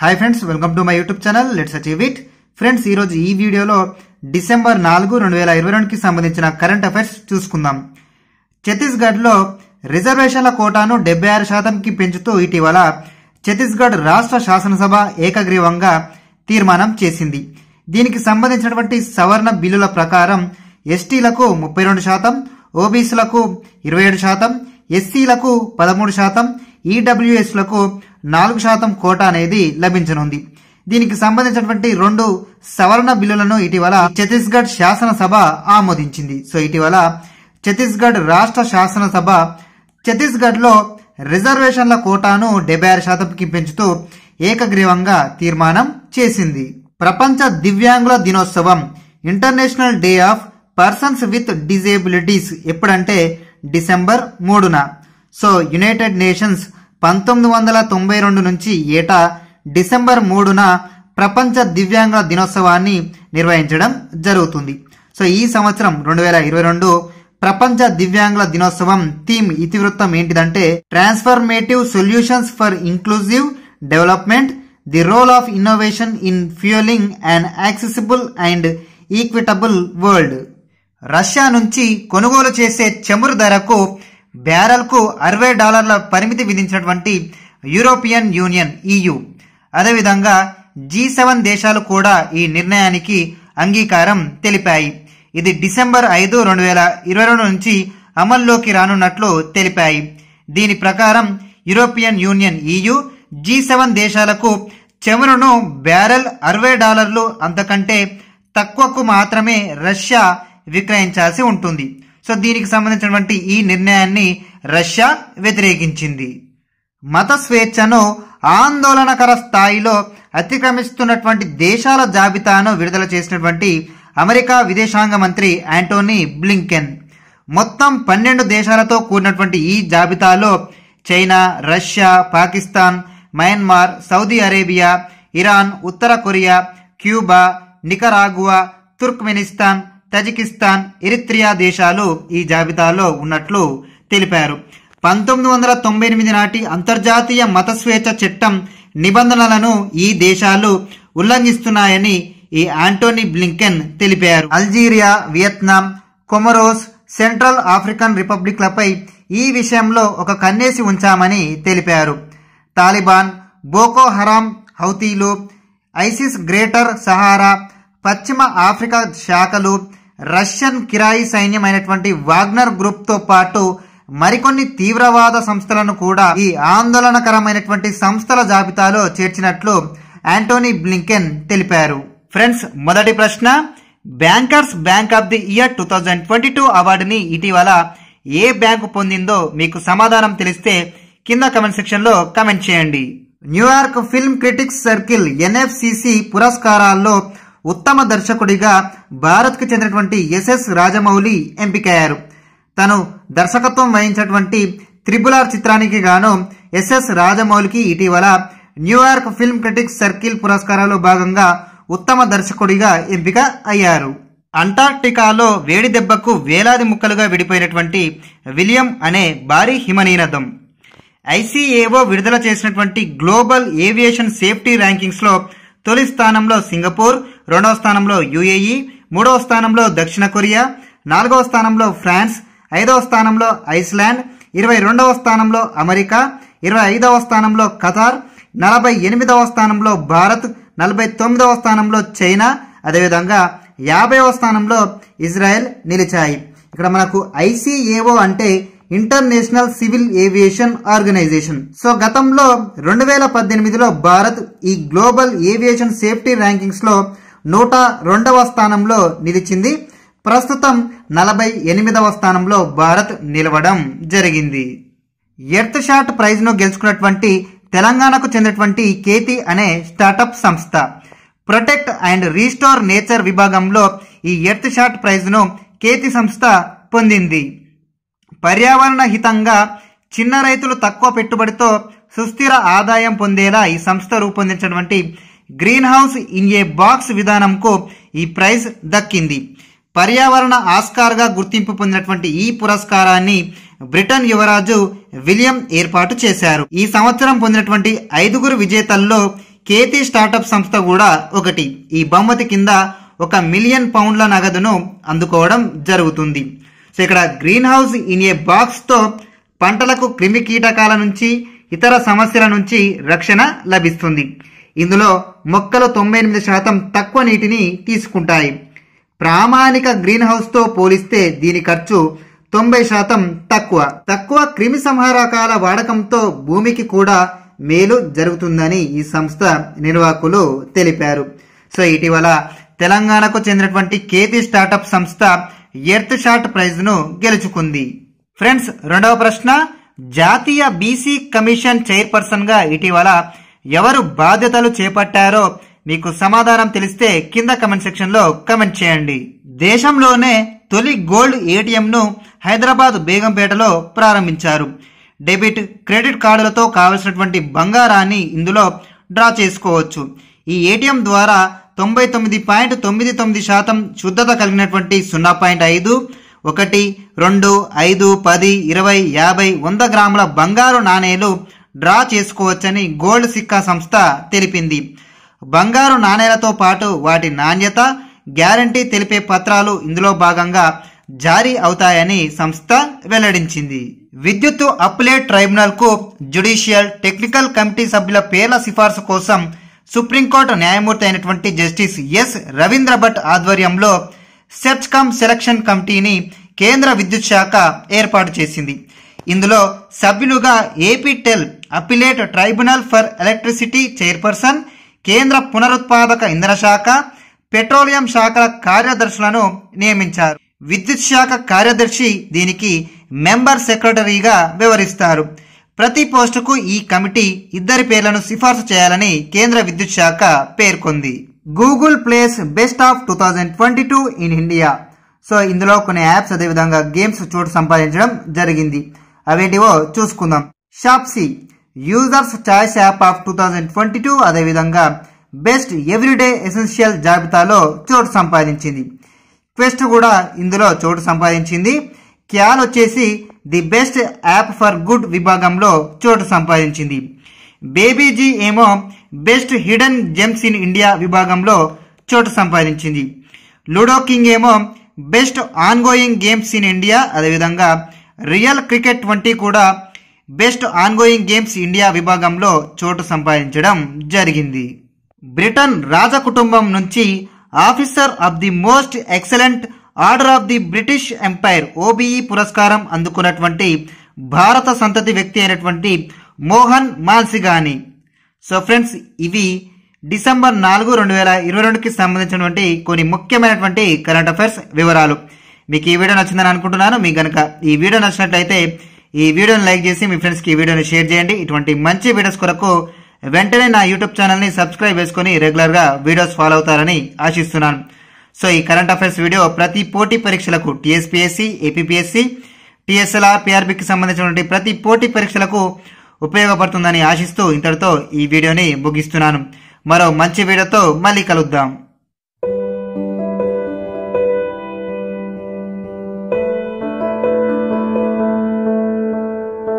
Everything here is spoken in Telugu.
Hi friends, welcome to my YouTube channel let's achieve it. Friends, ఈ రోజు ఈ వీడియోలో డిసెంబర్ 4, 2022కి సంబంధించిన కరెంట్ అఫైర్స్ చూసుకుందాం. ఛత్తీస్గఢ్లో రిజర్వేషన్ల కోటాను 76%కి పెంచుతూ ఇటీవల ఛత్తీస్గఢ్ రాష్ట్ర శాసనసభ ఏకగ్రీవంగా తీర్మానం చేసింది. దీనికి సంబంధించినటువంటి సవర్ణ బిల్లుల ప్రకారం ఎస్టీలకు 32%, ఓబీసీలకు 27%, ఎస్సీలకు 13%, ఈడబ్ల్యూఎస్లకు 4% కోటా అనేది లభించనుంది. దీనికి సంబంధించినటువంటి 2 సవరణ బిల్లులను ఇటీవల ఛత్తీస్గఢ్ శాసనసభ ఆమోదించింది. సో ఇటీవల ఛత్తీస్గఢ్ రాష్ట్ర శాసనసభ ఛత్తీస్గఢ్లో రిజర్వేషన్ల కోటాను 76%కి పెంచుతూ ఏకగ్రీవంగా తీర్మానం చేసింది. ప్రపంచ దివ్యాంగుల దినోత్సవం, international day of persons with disabilities ఎప్పుడంటే డిసెంబర్ 3న. సో యునైటెడ్ నేషన్స్ 1992 నుంచి ఏటా డిసెంబర్ 3న ప్రపంచ దివ్యాంగుల దినోత్సవాన్ని నిర్వహించడం జరుగుతుంది. సో ఈ సంవత్సరం 2022 ప్రపంచ దివ్యాంగుల దినోత్సవం థీమ్ ఇతివృత్తం ఏంటిదంటే transformative solutions for inclusive development, the role of innovation in fueling and accessible and equitable world. Russia నుంచి కొనుగోలు చేసే చమురు ధరకు బ్యారెల్కు $60 పరిమితి విధించినటువంటి యూరోపియన్ యూనియన్ EU, అదేవిధంగా G7 దేశాలు కూడా ఈ నిర్ణయానికి అంగీకారం తెలిపాయి. ఇది డిసెంబర్ 5, 2022 నుంచి అమల్లోకి రానున్నట్లు తెలిపాయి. దీని ప్రకారం యూరోపియన్ యూనియన్ EU G7 దేశాలకు చమురును బ్యారెల్ $60 అంతకంటే తక్కువకు మాత్రమే రష్యా విక్రయించాల్సి ఉంటుంది. సో దీనికి సంబంధించినటువంటి ఈ నిర్ణయాన్ని రష్యా వ్యతిరేకించింది. మత స్వేచ్ఛను ఆందోళనకర స్థాయిలో అతిక్రమిస్తున్నటువంటి దేశాల జాబితాను విడుదల చేసినటువంటి అమెరికా విదేశాంగ మంత్రి యాంటోనీ బ్లింకెన్ మొత్తం 12 దేశాలతో కూడినటువంటి ఈ జాబితాలో China, Russia, Pakistan, Myanmar, Saudi Arabia, Iran, ఉత్తర Korea, Cuba, Nicaragua, Turkmenistan, Tajikistan, Eritrea దేశాలు ఈ జాబితాలో ఉన్నట్లు తెలిపారు. 1998 నాటి అంతర్జాతీయ మత స్వేచ్ఛ చట్టం నిబంధనలను ఈ దేశాలు ఉల్లంఘిస్తున్నాయని ఈ యాంటోనీ బ్లింకెన్ తెలిపారు. Algeria, Vietnam, Comoros, Central African రిపబ్లిక్లపై ఈ విషయంలో ఒక కన్నేసి ఉంచామని తెలిపారు. తాలిబాన్, బోకో హరాం, హౌతీలు, ఐసిస్ గ్రేటర్ సహారా, పశ్చిమ ఆఫ్రికా శాఖలు, రష్యన్ కిరాయి సైన్యం అయినటువంటి వాగ్నర్ గ్రూప్ తో పాటు మరికొన్ని తీవ్రవాద సంస్థలను కూడా ఈ ఆందోళనకరమైనటువంటి సంస్థల జాబితాలో చేర్చినట్లు యాంటోనీ బ్లింకెన్ తెలిపారు. ఫ్రెండ్స్, మొదటి ప్రశ్న, bankers bank of the year 2022 అవార్డుని ఇటీవల ఏ బ్యాంకు పొందిందో మీకు సమాధానం తెలిస్తే కింద కమెంట్ సెక్షన్ లో కమెంట్ చేయండి. New York film critics circle NFC పురస్కారాల్లో ఉత్తమ దర్శకుడిగా భారత్కు చెందినటువంటి SS రాజమౌళి ఎంపికయ్యారు. తను దర్శకత్వం వహించినటువంటి RRR చిత్రానికి గాను SS రాజమౌళికి ఇటీవల న్యూయార్క్ ఫిల్మ్ క్రిటిక్స్ సర్కిల్ పురస్కారాల్లో భాగంగా ఉత్తమ దర్శకుడిగా ఎంపిక అయ్యారు. అంటార్క్టికాలో వేడి దెబ్బకు వేలాది ముక్కలుగా విడిపోయినటువంటి విలియం అనే భారీ హిమనీనదం. ICAO విడుదల చేసినటువంటి గ్లోబల్ ఏవియేషన్ సేఫ్టీ ర్యాంకింగ్స్ లో తొలి స్థానంలో సింగపూర్, 2వ స్థానంలో UAE, 3వ స్థానంలో దక్షిణ కొరియా, 4వ స్థానంలో ఫ్రాన్స్, 5వ స్థానంలో ఐస్లాండ్, 22వ స్థానంలో అమెరికా, 25వ స్థానంలో ఖతార్, 48వ స్థానంలో భారత్, 49వ స్థానంలో చైనా, అదేవిధంగా 50వ స్థానంలో ఇజ్రాయెల్ నిలిచాయి. ఇక్కడ మనకు ICAO అంటే international civil aviation organization. So గతంలో 2018లో భారత్ ఈ గ్లోబల్ ఏవియేషన్ సేఫ్టీ ర్యాంకింగ్స్ లో 102వ స్థానంలో నిలిచింది. ప్రస్తుతం 48వ స్థానంలో భారత్ నిలవడం జరిగింది. ఎర్త్ షాట్ ప్రైజ్ ను గెలుచుకున్నటువంటి తెలంగాణకు చెందినటువంటి కేతి అనే స్టార్టప్ సంస్థ ప్రొటెక్ట్ అండ్ రీస్టోర్ నేచర్ విభాగంలో ఈ ఎర్త్ షాట్ ప్రైజ్ ను కేతి సంస్థ పొందింది. పర్యావరణ హితంగా చిన్న రైతులు తక్కువ పెట్టుబడితో సుస్థిర ఆదాయం పొందేలా ఈ సంస్థ రూపొందించినటువంటి green house in a box విధానంకు ఈ ప్రైజ్ దక్కింది. పర్యావరణ ఆస్కార్ గా గుర్తింపు పొందినటువంటి ఈ పురస్కారాన్ని బ్రిటన్ యువరాజు విలియం ఏర్పాటు చేశారు. ఈ సంవత్సరం పొందినటువంటి 5 విజేతల్లో కేతి స్టార్టప్ సంస్థ కూడా ఒకటి. ఈ బహుమతి కింద 1 మిలియన్ పౌండ్ల నగదును అందుకోవడం జరుగుతుంది. సో ఇక్కడ green house in a box తో పంటలకు క్రిమి కీటకాల నుంచి ఇతర సమస్యల నుంచి రక్షణ లభిస్తుంది. ఇందులో మొక్కలు 98% తక్కువ నీటిని తీసుకుంటాయి. ప్రామాణిక గ్రీన్ హౌస్ తో పోలిస్తే దీని ఖర్చు 90% తక్కువ క్రిమి సంహారకాల వాడకంతో భూమికి కూడా మేలు జరుగుతుందని ఈ సంస్థ నిర్వాహకులు తెలిపారు. సో ఇటీవల తెలంగాణకు చెందినటువంటి కేతి స్టార్టప్ సంస్థ ఎర్త్ షాట్ ప్రైజ్ ను గెలుచుకుంది. ఫ్రెండ్స్, రెండవ ప్రశ్న, జాతీయ బీసీ కమిషన్ చైర్పర్సన్ గా ఇటీవల ఎవరు బాధ్యతలు చేపట్టారో మీకు సమాధానం తెలిస్తే కింద కమెంట్ సెక్షన్ లో కమెంట్ చేయండి. దేశంలోనే తొలి గోల్డ్ ఏటీఎం ను హైదరాబాద్ బేగంపేటలో ప్రారంభించారు. డెబిట్, క్రెడిట్ కార్డులతో కావలసినటువంటి బంగారాన్ని ఇందులో డ్రా చేసుకోవచ్చు. ఈ ఏటీఎం ద్వారా 99.99% శుద్ధత కలిగినటువంటి 0.5, 1, 2, 5, 10, 20, 50, 100 గ్రాముల బంగారు నాణేలు డ్రా చేసుకోవచ్చని గోల్డ్ సిక్కా సంస్థ తెలిపింది. బంగారు నాణేలతో పాటు వాటి నాణ్యత, గ్యారంటీ తెలిపే పత్రాలు ఇందులో భాగంగా జారీ అవుతాయని సంస్థ వెల్లడించింది. విద్యుత్ అప్పీలేట్ ట్రైబ్యునల్ కు జ్యుడిషియల్ టెక్నికల్ కమిటీ సభ్యుల పేర్ల సిఫార్సు కోసం సుప్రీంకోర్టు న్యాయమూర్తి అయినటువంటి జస్టిస్ ఎస్ రవీంద్ర భట్ ఆధ్వర్యంలో సెర్చ్ కమ్ సెలక్షన్ కమిటీని కేంద్ర విద్యుత్ శాఖ ఏర్పాటు చేసింది. ఇందులో సభ్యులుగా APTEL appellate tribunal for electricity chairperson, కేంద్ర పునరుత్పాదక ఇంధన శాఖ, పెట్రోలియం శాఖల కార్యదర్శులను నియమించారు. విద్యుత్ శాఖ కార్యదర్శి దీనికి మెంబర్ సెక్రటరీగా వ్యవహరిస్తారు. ప్రతి పోస్టుకు ఈ కమిటీ 2 పేర్లను సిఫార్సు చేయాలని కేంద్ర విద్యుత్ శాఖ పేర్కొంది. Google place best of 2022 in India. So ఇందులో కొన్ని యాప్స్ అదేవిధంగా గేమ్స్ చోటు సంపాదించడం జరిగింది. అవేంటివో చూసుకుందాం. Shopsy users choice app off 2022 అదేవిధంగా బెస్ట్ ఎవ్రీడే ఎసెన్షియల్ జాబితాలో చోటు సంపాదించింది. క్వెస్ట్ కూడా ఇందులో చోటు సంపాదించింది. క్యాల్ వచ్చేసి the best app for good విభాగంలో చోటు సంపాదించింది. బేబీజీ ఏమో best hidden gems in India విభాగంలో చోటు సంపాదించింది. లూడో కింగ్ ఏమో best ongoing games in India అదేవిధంగా రియల్ క్రికెట్ 20 కూడా బెస్ట్ ఆన్గోయింగ్ గేమ్స్ ఇండియా విభాగంలో చోటు సంపాదించడం జరిగింది. బ్రిటన్ రాజకుటుంబం నుంచి officer of the most excellent order of the British empire OBE పురస్కారం అందుకున్నటువంటి భారత సంతతి వ్యక్తి అయినటువంటి మోహన్ మాల్సిగాని. సో ఫ్రెండ్స్, ఇవి డిసెంబర్ 4, 2022కి సంబంధించినటువంటి కొన్ని ముఖ్యమైనటువంటి కరెంట్ అఫైర్స్ వివరాలు. మీకు ఈ వీడియో నచ్చిందని అనుకుంటున్నాను. మీకు గనక ఈ వీడియో నచ్చినట్లయితే ఈ వీడియోని లైక్ చేసి మీ ఫ్రెండ్స్కి ఈ వీడియోని షేర్ చేయండి. ఇటువంటి మంచి వీడియోస్ కొరకు వెంటనే నా యూట్యూబ్ ఛానల్ని సబ్స్క్రైబ్ చేసుకుని రెగ్యులర్గా వీడియోస్ ఫాలో అవుతారని ఆశిస్తున్నాను. సో ఈ కరెంట్ అఫైర్స్ వీడియో ప్రతి పోటీ పరీక్షలకు TSPSC, APPSC, TSLR, PRBకి సంబంధించినటువంటి ప్రతి పోటీ పరీక్షలకు ఉపయోగపడుతుందని ఆశిస్తూ ఇంతటితో ఈ వీడియోని ముగిస్తున్నాను. మరో మంచి వీడియోతో మళ్ళీ కలుద్దాం.